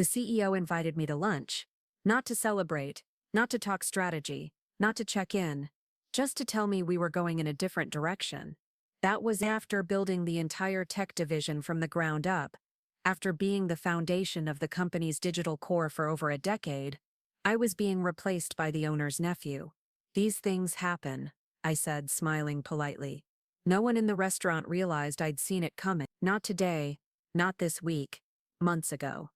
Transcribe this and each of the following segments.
The CEO invited me to lunch. Not to celebrate, not to talk strategy, not to check in, just to tell me we were going in a different direction. That was after building the entire tech division from the ground up. After being the foundation of the company's digital core for over a decade, I was being replaced by the owner's nephew. These things happen, I said, smiling politely. No one in the restaurant realized I'd seen it coming. Not today, not this week, months ago.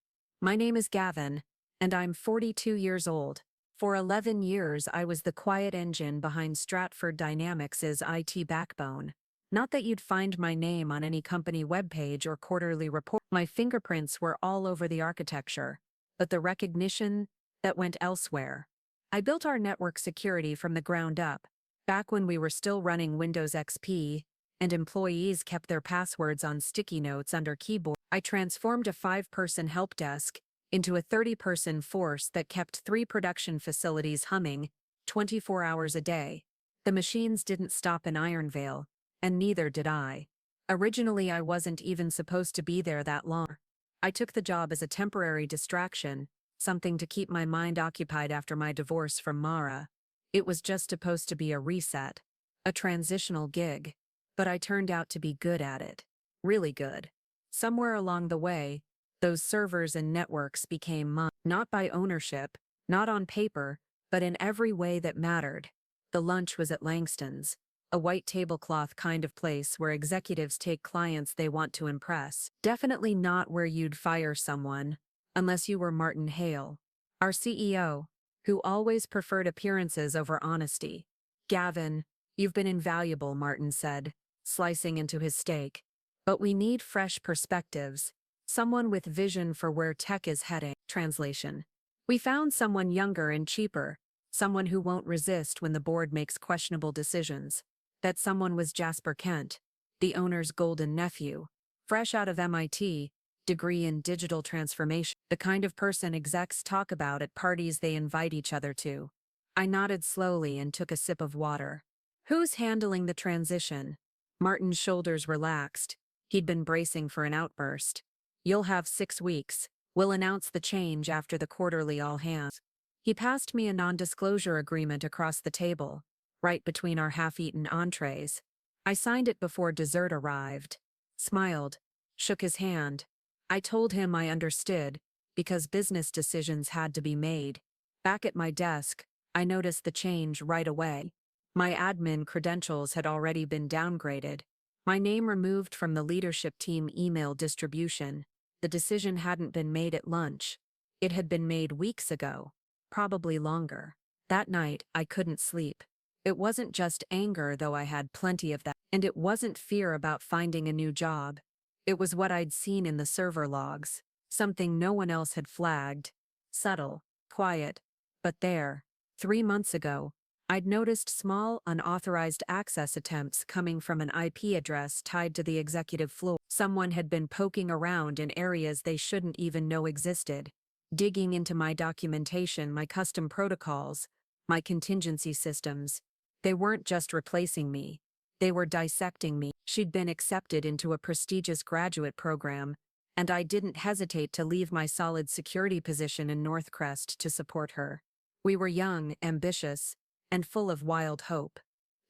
My name is Gavin, and I'm 42 years old. For 11 years, I was the quiet engine behind Stratford Dynamics' IT backbone. Not that you'd find my name on any company webpage or quarterly report. My fingerprints were all over the architecture, but the recognition that went elsewhere. I built our network security from the ground up, back when we were still running Windows XP, and employees kept their passwords on sticky notes under keyboard. I transformed a 5-person help desk into a 30-person force that kept 3 production facilities humming 24 hours a day. The machines didn't stop in Ironvale, and neither did I. Originally, I wasn't even supposed to be there that long. I took the job as a temporary distraction, something to keep my mind occupied after my divorce from Mara. It was just supposed to be a reset, a transitional gig, but I turned out to be good at it. Really good. Somewhere along the way, those servers and networks became mine, not by ownership, not on paper, but in every way that mattered. The lunch was at Langston's, a white tablecloth kind of place where executives take clients they want to impress. Definitely not where you'd fire someone, unless you were Martin Hale, our CEO, who always preferred appearances over honesty. Gavin, you've been invaluable, Martin said, slicing into his steak. But we need fresh perspectives. Someone with vision for where tech is heading. Translation. We found someone younger and cheaper, someone who won't resist when the board makes questionable decisions. That someone was Jasper Kent, the owner's golden nephew, fresh out of MIT, degree in digital transformation, the kind of person execs talk about at parties they invite each other to. I nodded slowly and took a sip of water. Who's handling the transition? Martin's shoulders relaxed. He'd been bracing for an outburst. You'll have 6 weeks. We'll announce the change after the quarterly all hands. He passed me a non-disclosure agreement across the table, right between our half-eaten entrees. I signed it before dessert arrived, smiled, shook his hand. I told him I understood, because business decisions had to be made. Back at my desk, I noticed the change right away. My admin credentials had already been downgraded. My name removed from the leadership team email distribution. The decision hadn't been made at lunch. It had been made weeks ago, probably longer. That night, I couldn't sleep. It wasn't just anger, though I had plenty of that. And it wasn't fear about finding a new job. It was what I'd seen in the server logs. Something no one else had flagged. Subtle, quiet, but there. 3 months ago, I'd noticed small, unauthorized access attempts coming from an IP address tied to the executive floor. Someone had been poking around in areas they shouldn't even know existed, digging into my documentation, my custom protocols, my contingency systems. They weren't just replacing me. They were dissecting me. She'd been accepted into a prestigious graduate program, and I didn't hesitate to leave my solid security position in Northcrest to support her. We were young, ambitious, and full of wild hope.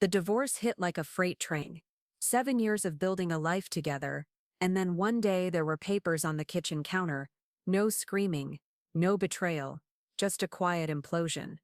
The divorce hit like a freight train. 7 years of building a life together, and then one day there were papers on the kitchen counter. No screaming, no betrayal, just a quiet implosion.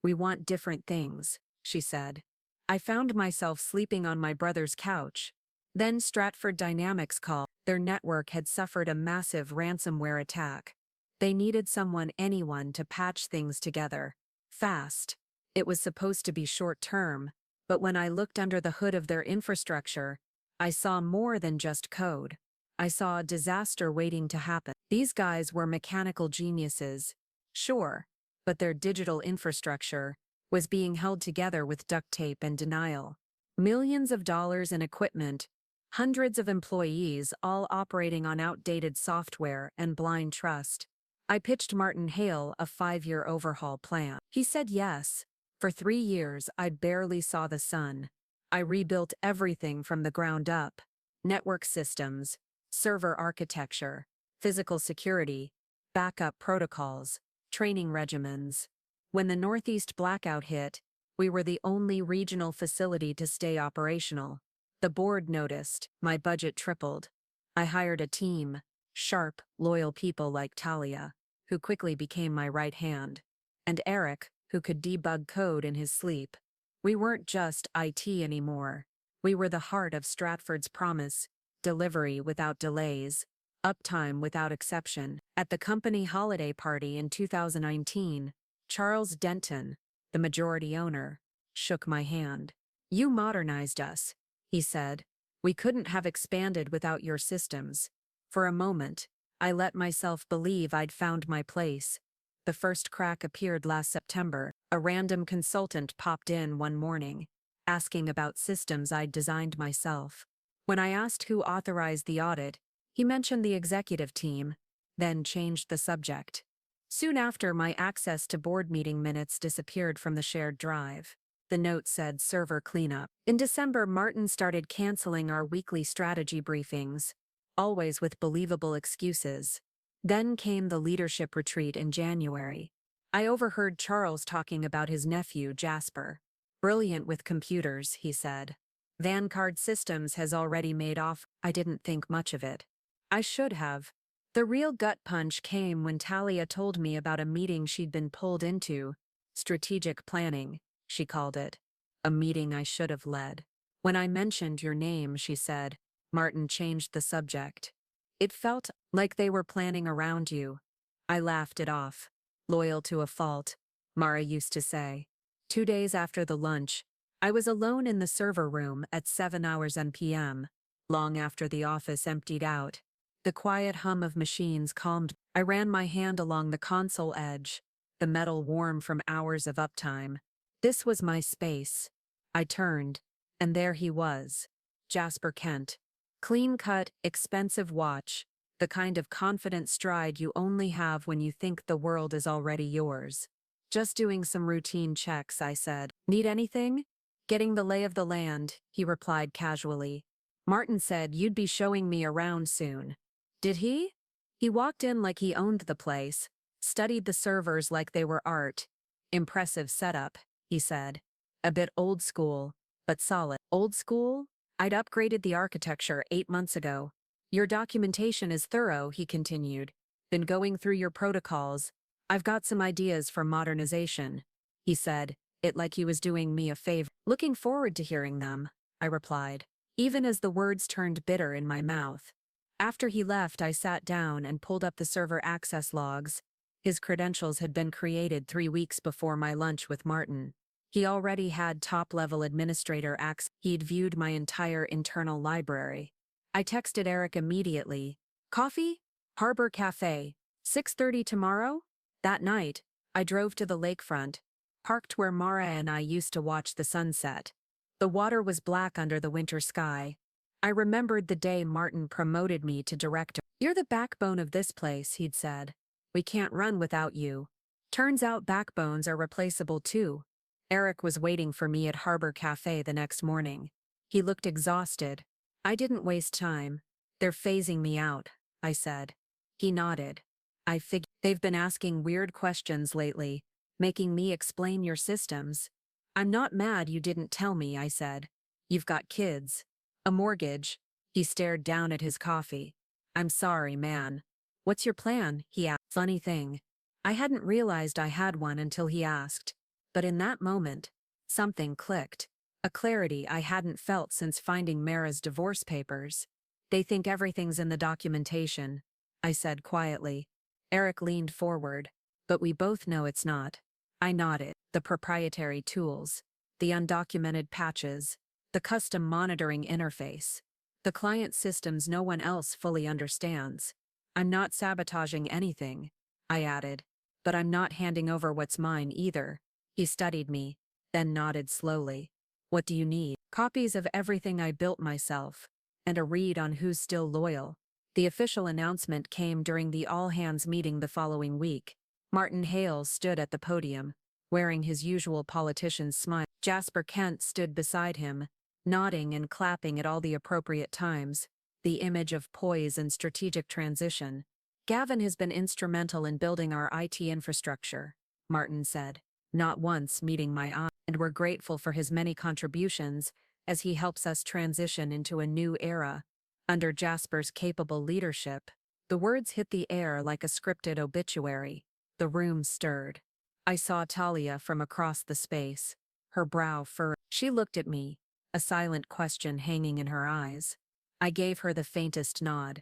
We want different things, she said. I found myself sleeping on my brother's couch. Then Stratford Dynamics called. Their network had suffered a massive ransomware attack. They needed anyone to patch things together. Fast. It was supposed to be short-term, but when I looked under the hood of their infrastructure, I saw more than just code. I saw a disaster waiting to happen. These guys were mechanical geniuses, sure, but their digital infrastructure was being held together with duct tape and denial. Millions of dollars in equipment, hundreds of employees, all operating on outdated software and blind trust. I pitched Martin Hale a 5-year overhaul plan. He said yes. For 3 years, I barely saw the sun. I rebuilt everything from the ground up. Network systems, server architecture, physical security. backup protocols, training regimens. When the Northeast blackout hit, we were the only regional facility to stay operational. The board noticed, my budget tripled. I hired a team, sharp, loyal people like Talia, who quickly became my right hand, and Eric, who could debug code in his sleep. We weren't just IT anymore. We were the heart of Stratford's promise, delivery without delays, uptime without exception. At the company holiday party in 2019, Charles Denton, the majority owner, shook my hand. "You modernized us," he said. "We couldn't have expanded without your systems." For a moment, I let myself believe I'd found my place. The first crack appeared last September. A random consultant popped in one morning, asking about systems I'd designed myself. When I asked who authorized the audit, he mentioned the executive team, then changed the subject. Soon after, my access to board meeting minutes disappeared from the shared drive. The note said server cleanup. In December, Martin started canceling our weekly strategy briefings, always with believable excuses. Then came the leadership retreat in January. I overheard Charles talking about his nephew, Jasper. "Brilliant with computers," he said. "Vanguard Systems has already made off." I didn't think much of it. I should have. The real gut punch came when Talia told me about a meeting she'd been pulled into. Strategic planning, she called it. A meeting I should have led. When I mentioned your name, she said, Martin changed the subject. "It felt like they were planning around you." I laughed it off. "Loyal to a fault," Mara used to say. 2 days after the lunch, I was alone in the server room at 7 hours p.m., long after the office emptied out. The quiet hum of machines calmed. I ran my hand along the console edge, the metal warm from hours of uptime. This was my space. I turned, and there he was, Jasper Kent. Clean-cut, expensive watch, the kind of confident stride you only have when you think the world is already yours. "Just doing some routine checks," I said. "Need anything?" "Getting the lay of the land," he replied casually. "Martin said you'd be showing me around soon." "Did he?" He walked in like he owned the place, studied the servers like they were art. "Impressive setup," he said. "A bit old school, but solid." Old school? I'd upgraded the architecture 8 months ago. "Your documentation is thorough," he continued. "Been going through your protocols. I've got some ideas for modernization," he said, it like he was doing me a favor. "Looking forward to hearing them," I replied, even as the words turned bitter in my mouth. After he left, I sat down and pulled up the server access logs. His credentials had been created 3 weeks before my lunch with Martin. He already had top-level administrator access. He'd viewed my entire internal library. I texted Eric immediately. "Coffee? Harbor Cafe. 6:30 tomorrow?" That night, I drove to the lakefront, parked where Mara and I used to watch the sunset. The water was black under the winter sky. I remembered the day Martin promoted me to director. "You're the backbone of this place," he'd said. "We can't run without you." Turns out backbones are replaceable too. Eric was waiting for me at Harbor Cafe the next morning. He looked exhausted. I didn't waste time. "They're phasing me out," I said. He nodded. "I figured they've been asking weird questions lately, making me explain your systems." "I'm not mad you didn't tell me," I said. "You've got kids. A mortgage." He stared down at his coffee. "I'm sorry, man." "What's your plan?" he asked. Funny thing, I hadn't realized I had one until he asked. But in that moment, something clicked. A clarity I hadn't felt since finding Mara's divorce papers. "They think everything's in the documentation," I said quietly. Eric leaned forward. "But we both know it's not." I nodded. "The proprietary tools, the undocumented patches, the custom monitoring interface, the client systems no one else fully understands. I'm not sabotaging anything," I added, "but I'm not handing over what's mine either." He studied me, then nodded slowly. "What do you need?" "Copies of everything I built myself, and a read on who's still loyal." The official announcement came during the all-hands meeting the following week. Martin Hales stood at the podium, wearing his usual politician's smile. Jasper Kent stood beside him, nodding and clapping at all the appropriate times, the image of poise and strategic transition. Gavin has been instrumental in building our IT infrastructure, Martin said, not once meeting my eye, and we're grateful for his many contributions as he helps us transition into a new era. Under Jasper's capable leadership, the words hit the air like a scripted obituary. The room stirred. I saw Talia from across the space, her brow furrowed. She looked at me, a silent question hanging in her eyes. I gave her the faintest nod.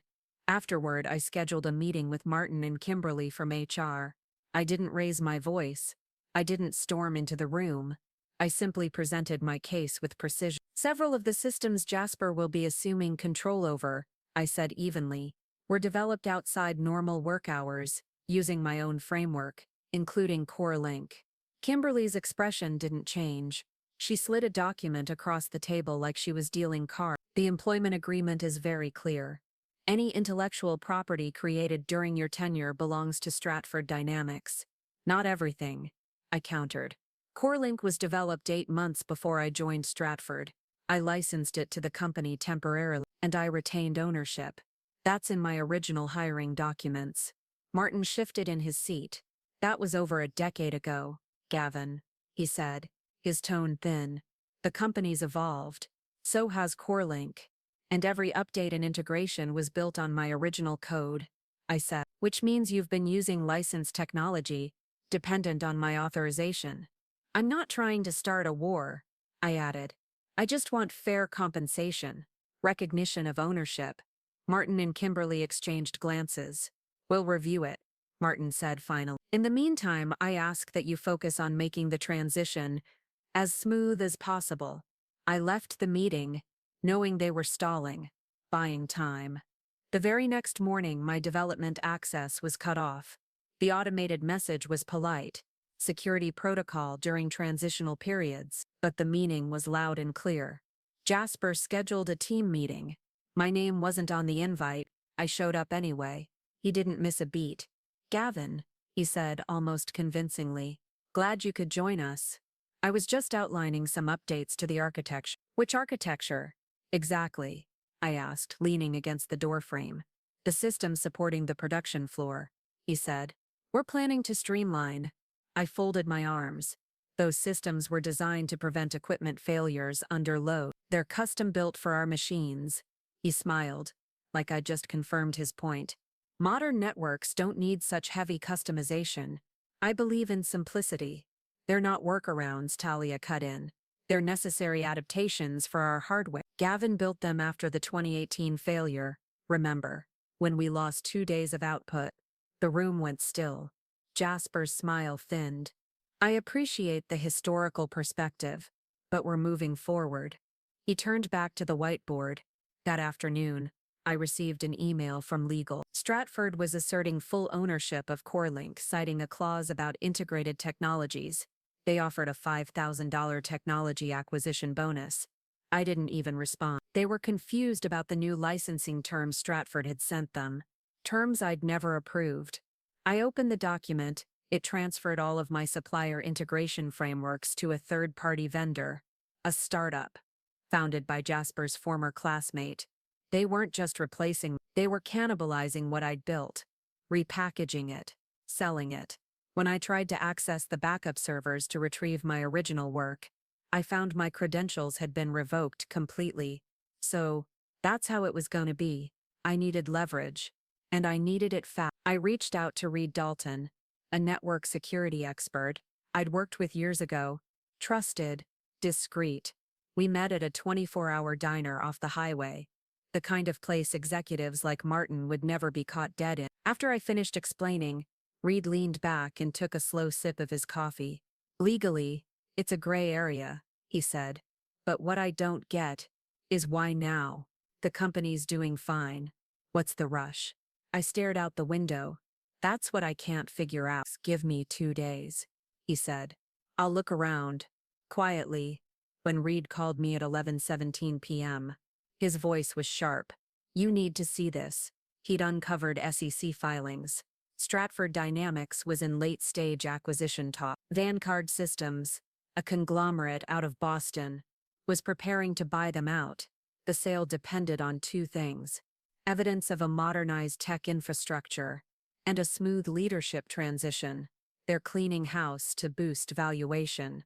Afterward, I scheduled a meeting with Martin and Kimberly from HR. I didn't raise my voice. I didn't storm into the room. I simply presented my case with precision. Several of the systems Jasper will be assuming control over, I said evenly, were developed outside normal work hours, using my own framework, including Core Link. Kimberly's expression didn't change. She slid a document across the table like she was dealing cards. The employment agreement is very clear. Any intellectual property created during your tenure belongs to Stratford Dynamics. Not everything, I countered. CoreLink was developed 8 months before I joined Stratford. I licensed it to the company temporarily, and I retained ownership. That's in my original hiring documents. Martin shifted in his seat. That was over a decade ago, Gavin, he said, his tone thin. The company's evolved. So has CoreLink. And every update and integration was built on my original code, I said, which means you've been using licensed technology, dependent on my authorization. I'm not trying to start a war, I added. I just want fair compensation, recognition of ownership. Martin and Kimberly exchanged glances. We'll review it, Martin said finally. In the meantime, I ask that you focus on making the transition as smooth as possible. I left the meeting, knowing they were stalling, buying time. The very next morning, my development access was cut off. The automated message was polite, security protocol during transitional periods, but the meaning was loud and clear. Jasper scheduled a team meeting. My name wasn't on the invite. I showed up anyway. He didn't miss a beat. Gavin, he said almost convincingly, glad you could join us. I was just outlining some updates to the architecture. Which architecture? Exactly, I asked, leaning against the doorframe. The system supporting the production floor, he said. We're planning to streamline. I folded my arms. Those systems were designed to prevent equipment failures under load. They're custom-built for our machines. He smiled, like I'd just confirmed his point. Modern networks don't need such heavy customization. I believe in simplicity. They're not workarounds, Talia cut in. They're necessary adaptations for our hardware. Gavin built them after the 2018 failure, remember, when we lost 2 days of output. The room went still. Jasper's smile thinned. I appreciate the historical perspective, but we're moving forward. He turned back to the whiteboard. That afternoon, I received an email from legal. Stratford was asserting full ownership of CoreLink, citing a clause about integrated technologies. They offered a $5,000 technology acquisition bonus. I didn't even respond. They were confused about the new licensing terms Stratford had sent them. Terms I'd never approved. I opened the document. It transferred all of my supplier integration frameworks to a third-party vendor, a startup, founded by Jasper's former classmate. They weren't just replacing, they were cannibalizing what I'd built, repackaging it, selling it. When I tried to access the backup servers to retrieve my original work, I found my credentials had been revoked completely. So, that's how it was going to be. I needed leverage. And I needed it fast. I reached out to Reed Dalton, a network security expert I'd worked with years ago. Trusted, discreet. We met at a 24-hour diner off the highway. The kind of place executives like Martin would never be caught dead in. After I finished explaining, Reed leaned back and took a slow sip of his coffee. Legally, it's a gray area, he said. But what I don't get is why now? The company's doing fine. What's the rush? I stared out the window. That's what I can't figure out. Give me 2 days, he said. I'll look around. Quietly, when Reed called me at 11:17 p.m., his voice was sharp. You need to see this. He'd uncovered SEC filings. Stratford Dynamics was in late-stage acquisition talk. Vanguard Systems, a conglomerate out of Boston, was preparing to buy them out. The sale depended on 2 things: evidence of a modernized tech infrastructure and a smooth leadership transition. They're cleaning house to boost valuation.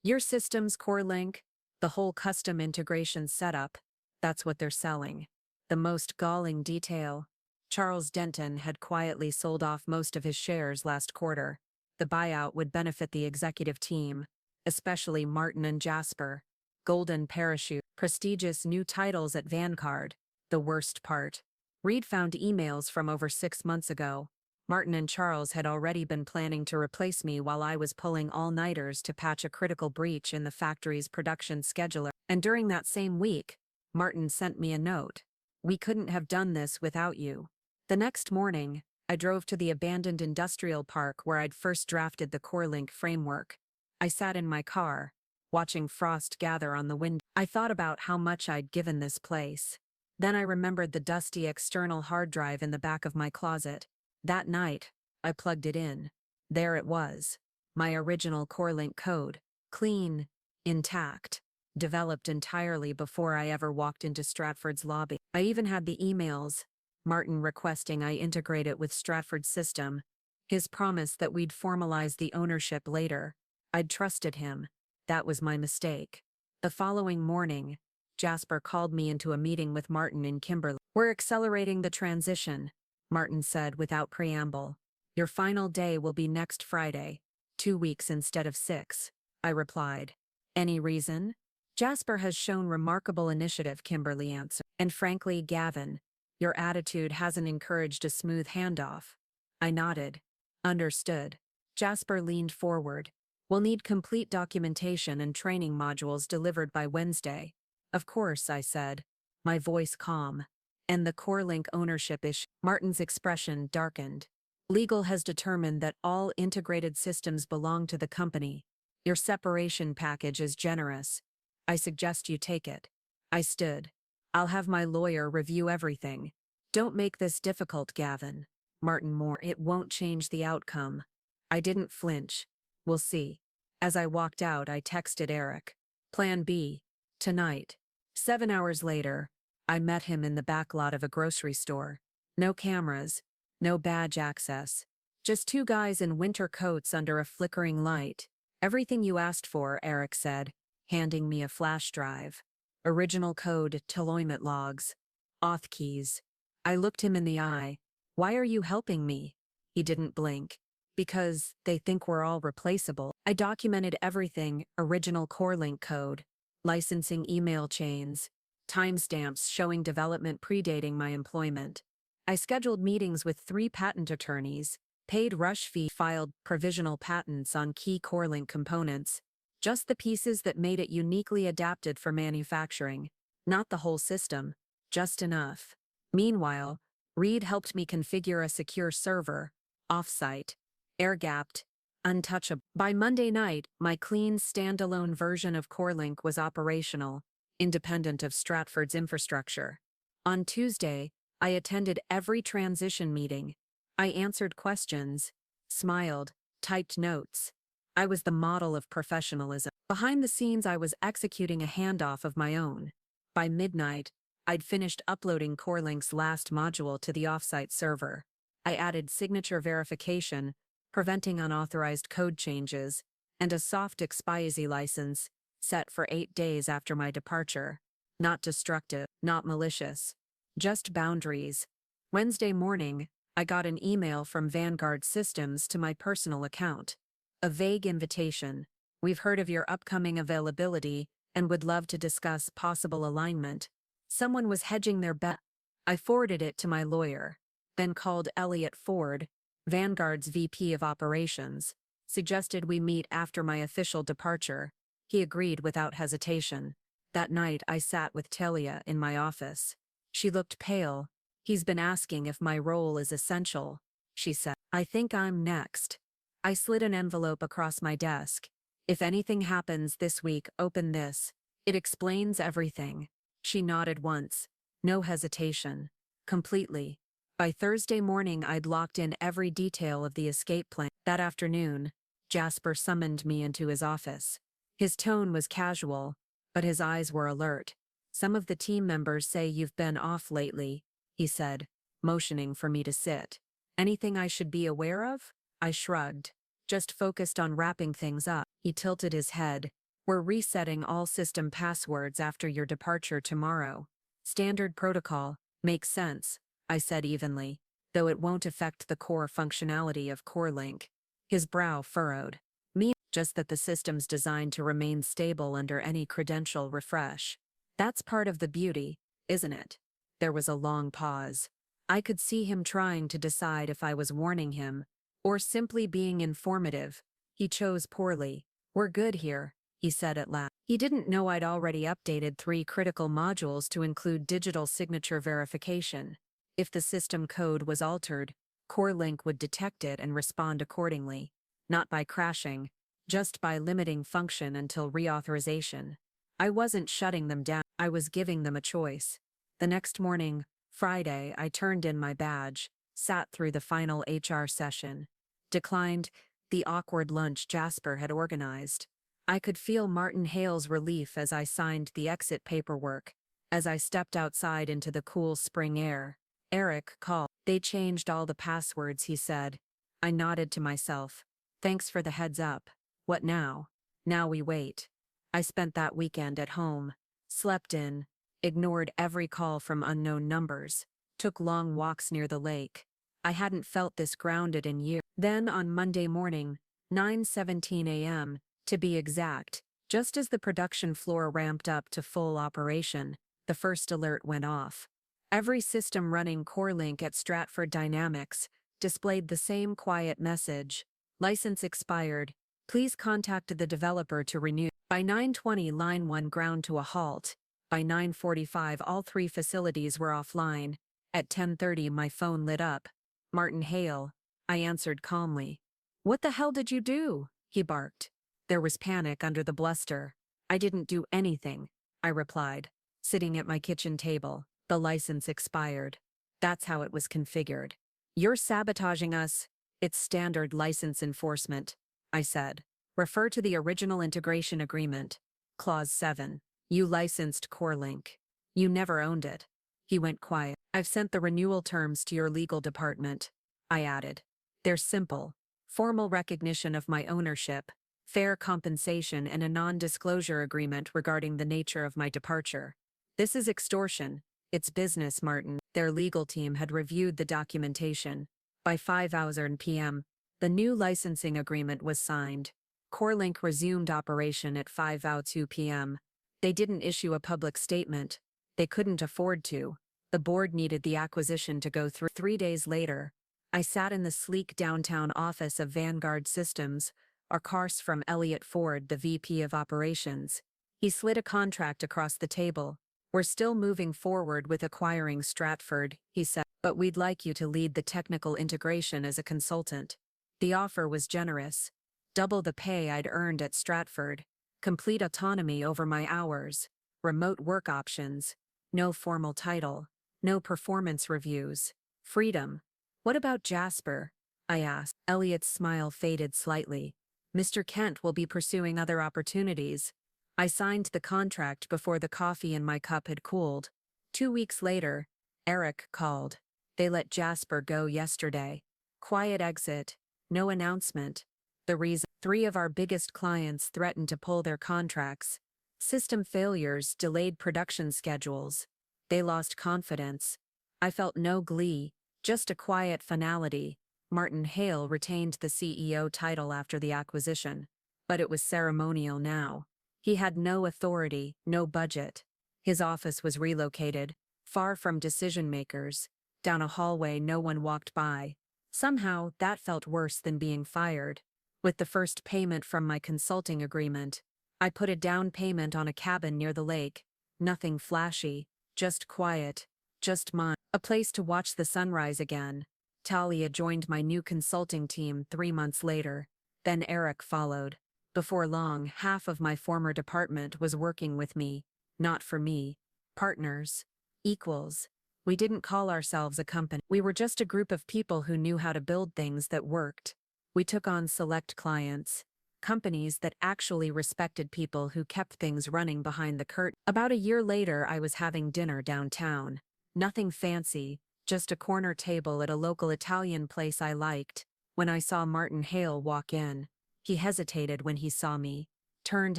Your system's core link, the whole custom integration setup, that's what they're selling. The most galling detail. Charles Denton had quietly sold off most of his shares last quarter. The buyout would benefit the executive team, especially Martin and Jasper. Golden parachute, prestigious new titles at Vanguard. The worst part. Reed found emails from over 6 months ago. Martin and Charles had already been planning to replace me while I was pulling all-nighters to patch a critical breach in the factory's production scheduler. And during that same week, Martin sent me a note. "We couldn't have done this without you." The next morning, I drove to the abandoned industrial park where I'd first drafted the CoreLink framework. I sat in my car, watching frost gather on the window. I thought about how much I'd given this place. Then I remembered the dusty external hard drive in the back of my closet. That night, I plugged it in. There it was. My original CoreLink code. Clean, intact, developed entirely before I ever walked into Stratford's lobby. I even had the emails. Martin requesting I integrate it with Stratford's system. His promise that we'd formalize the ownership later. I'd trusted him. That was my mistake. The following morning, Jasper called me into a meeting with Martin in Kimberley. "We're accelerating the transition," Martin said without preamble. "Your final day will be next Friday, 2 weeks instead of 6, I replied. "Any reason?" "Jasper has shown remarkable initiative," Kimberly answered. "And frankly, Gavin, your attitude hasn't encouraged a smooth handoff." I nodded. "Understood." Jasper leaned forward. "We'll need complete documentation and training modules delivered by Wednesday." "Of course," I said, my voice calm. "And the CoreLink ownership issue." Martin's expression darkened. "Legal has determined that all integrated systems belong to the company. Your separation package is generous. I suggest you take it." I stood. "I'll have my lawyer review everything." "Don't make this difficult, Gavin." Martin Moore. "It won't change the outcome." I didn't flinch. "We'll see." As I walked out, I texted Eric. "Plan B. Tonight." 7 hours later, I met him in the back lot of a grocery store. No cameras, no badge access. Just 2 guys in winter coats under a flickering light. "Everything you asked for," Eric said, handing me a flash drive. Original code, deployment logs, auth keys. I looked him in the eye. "Why are you helping me?" He didn't blink. "Because they think we're all replaceable." I documented everything, original CoreLink code, licensing email chains, timestamps showing development predating my employment. I scheduled meetings with 3 patent attorneys, paid rush fee, filed provisional patents on key CoreLink components, just the pieces that made it uniquely adapted for manufacturing, not the whole system, just enough. Meanwhile, Reed helped me configure a secure server, off-site, air-gapped, untouchable. By Monday night, my clean, standalone version of CoreLink was operational, independent of Stratford's infrastructure. On Tuesday, I attended every transition meeting. I answered questions, smiled, typed notes. I was the model of professionalism. Behind the scenes, I was executing a handoff of my own. By midnight, I'd finished uploading CoreLink's last module to the offsite server. I added signature verification, preventing unauthorized code changes, and a soft XPyZ license, set for 8 days after my departure. Not destructive, not malicious. Just boundaries. Wednesday morning, I got an email from Vanguard Systems to my personal account. A vague invitation. "We've heard of your upcoming availability and would love to discuss possible alignment." Someone was hedging their bet. I forwarded it to my lawyer, then called Elliot Ford, Vanguard's VP of Operations, suggested we meet after my official departure. He agreed without hesitation. That night I sat with Talia in my office. She looked pale. "He's been asking if my role is essential," she said. "I think I'm next." I slid an envelope across my desk. "If anything happens this week, open this. It explains everything." She nodded once. No hesitation. Completely. By Thursday morning, I'd locked in every detail of the escape plan. That afternoon, Jasper summoned me into his office. His tone was casual, but his eyes were alert. "Some of the team members say you've been off lately," he said, motioning for me to sit. Anything I should be aware of? I shrugged. Just focused on wrapping things up. He tilted his head. We're resetting all system passwords after your departure tomorrow. Standard protocol. Makes sense, I said evenly, though it won't affect the core functionality of CoreLink. His brow furrowed. Me, just that the system's designed to remain stable under any credential refresh. That's part of the beauty, isn't it? There was a long pause. I could see him trying to decide if I was warning him, or simply being informative. He chose poorly. We're good here, he said at last. He didn't know I'd already updated 3 critical modules to include digital signature verification. If the system code was altered, CoreLink would detect it and respond accordingly, not by crashing, just by limiting function until reauthorization. I wasn't shutting them down, I was giving them a choice. The next morning, Friday, I turned in my badge, sat through the final HR session, declined the awkward lunch Jasper had organized. I could feel Martin Hale's relief as I signed the exit paperwork. As I stepped outside into the cool spring air, Eric called. They changed all the passwords, he said. I nodded to myself. Thanks for the heads up. What now? Now we wait. I spent that weekend at home, slept in, ignored every call from unknown numbers, took long walks near the lake. I hadn't felt this grounded in years. Then on Monday morning, 9:17 a.m., to be exact, just as the production floor ramped up to full operation, the first alert went off. Every system running CoreLink at Stratford Dynamics displayed the same quiet message. License expired. Please contact the developer to renew. By 9:20, line 1 ground to a halt. By 9:45, all 3 facilities were offline. At 10:30, my phone lit up. Martin Hale. I answered calmly. What the hell did you do? He barked. There was panic under the bluster. I didn't do anything, I replied, sitting at my kitchen table. The license expired. That's how it was configured. You're sabotaging us. It's standard license enforcement, I said. Refer to the original integration agreement. Clause 7. You licensed CoreLink. You never owned it. He went quiet. I've sent the renewal terms to your legal department, I added. They're simple. Formal recognition of my ownership, fair compensation, and a non-disclosure agreement regarding the nature of my departure. This is extortion. It's business, Martin. Their legal team had reviewed the documentation. By 5:00 p.m., the new licensing agreement was signed. CoreLink resumed operation at 5:02 p.m. They didn't issue a public statement. They couldn't afford to. The board needed the acquisition to go through. 3 days later, I sat in the sleek downtown office of Vanguard Systems, across from Elliot Ford, the VP of Operations. He slid a contract across the table. We're still moving forward with acquiring Stratford, he said, but we'd like you to lead the technical integration as a consultant. The offer was generous. Double the pay I'd earned at Stratford, complete autonomy over my hours, remote work options, no formal title, no performance reviews, freedom. What about Jasper? I asked. Elliot's smile faded slightly. Mr. Kent will be pursuing other opportunities. I signed the contract before the coffee in my cup had cooled. 2 weeks later, Eric called. They let Jasper go yesterday. Quiet exit, no announcement. The reason: 3 of our biggest clients threatened to pull their contracts. System failures delayed production schedules. They lost confidence. I felt no glee, just a quiet finality. Martin Hale retained the CEO title after the acquisition, but it was ceremonial now. He had no authority, no budget. His office was relocated, far from decision-makers, down a hallway no one walked by. Somehow, that felt worse than being fired. With the first payment from my consulting agreement, I put a down payment on a cabin near the lake. Nothing flashy, just quiet, just mine. A place to watch the sunrise again. Talia joined my new consulting team 3 months later. Then Eric followed. Before long, half of my former department was working with me, not for me. Partners. Equals. We didn't call ourselves a company. We were just a group of people who knew how to build things that worked. We took on select clients, companies that actually respected people who kept things running behind the curtain. About a year later, I was having dinner downtown. Nothing fancy, just a corner table at a local Italian place I liked. When I saw Martin Hale walk in, he hesitated when he saw me, turned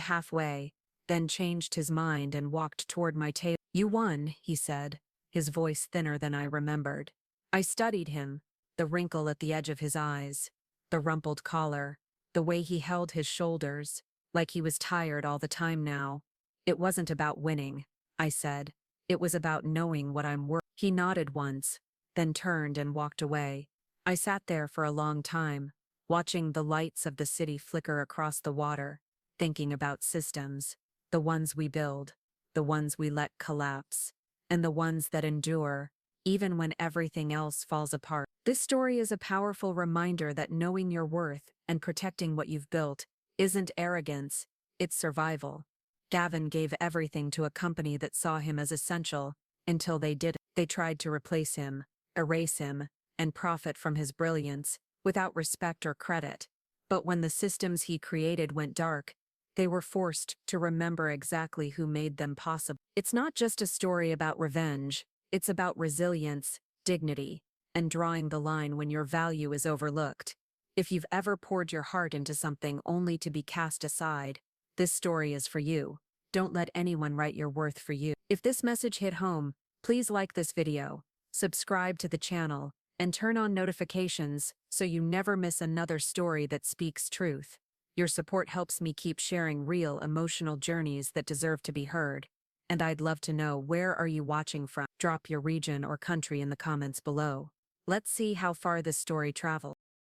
halfway, then changed his mind and walked toward my table. "You won," he said, his voice thinner than I remembered. I studied him, the wrinkle at the edge of his eyes, the rumpled collar, the way he held his shoulders, like he was tired all the time now. "It wasn't about winning," I said. "It was about knowing what I'm worth." He nodded once, then turned and walked away. I sat there for a long time, watching the lights of the city flicker across the water, thinking about systems, the ones we build, the ones we let collapse, and the ones that endure, even when everything else falls apart. This story is a powerful reminder that knowing your worth and protecting what you've built isn't arrogance, it's survival. Gavin gave everything to a company that saw him as essential, until they didn't. They tried to replace him, erase him, and profit from his brilliance, without respect or credit. But when the systems he created went dark, they were forced to remember exactly who made them possible. It's not just a story about revenge, it's about resilience, dignity, and drawing the line when your value is overlooked. If you've ever poured your heart into something only to be cast aside, this story is for you. Don't let anyone write your worth for you. If this message hit home, please like this video, subscribe to the channel, and turn on notifications so you never miss another story that speaks truth. Your support helps me keep sharing real emotional journeys that deserve to be heard. And I'd love to know, where are you watching from? Drop your region or country in the comments below. Let's see how far this story travels.